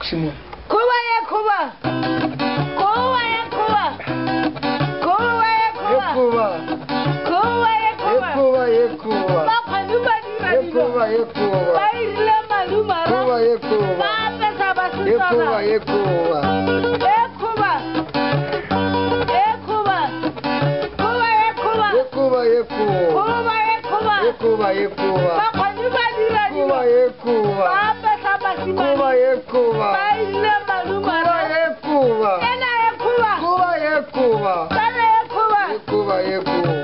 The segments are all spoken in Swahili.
maximum. Kuba ye kuba. Kuba ye kuba. Kuba ye kuba. Kuba. Kuba ye kuba. Kuba ye kuba. Makanuma dira dilo. Kuba ye kuba. Baile maluma ra. Kuba ye kuba. Baba sabasisa. Kuba ye kuba. Kuba. Kuba. Kuba ye kuba. Kuba ye kuba. Kuba ye kuba. Kuba ye kuba. Makanuma dira dilo. Kuba ye kuba. Baba sabasima. Kuba ye kuba. Baile maluma ra. Kuba ye kuba. Ena ye kuba. Kuba ye kuba. Sana ye kuba. Kuba ye kuba.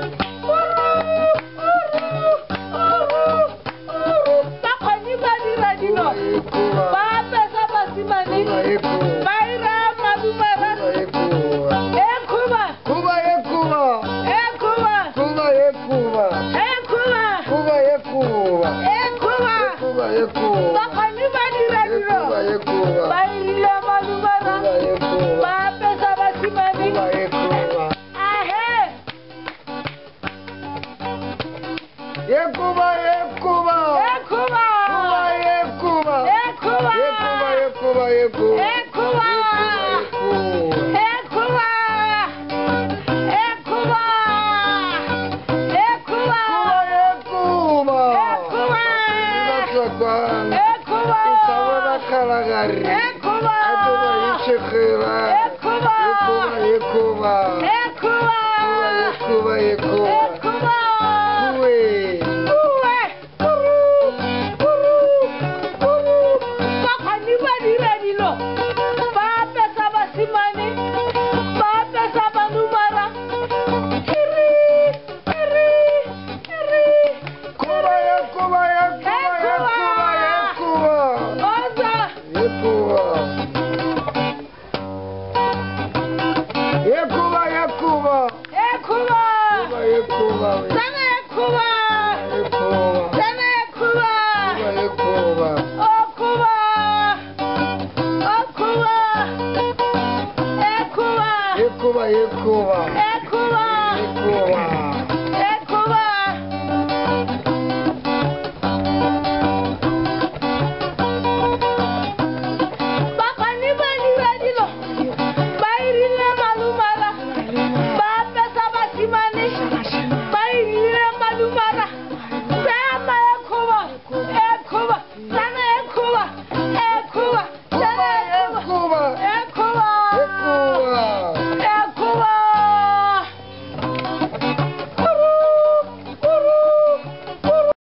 Kuba.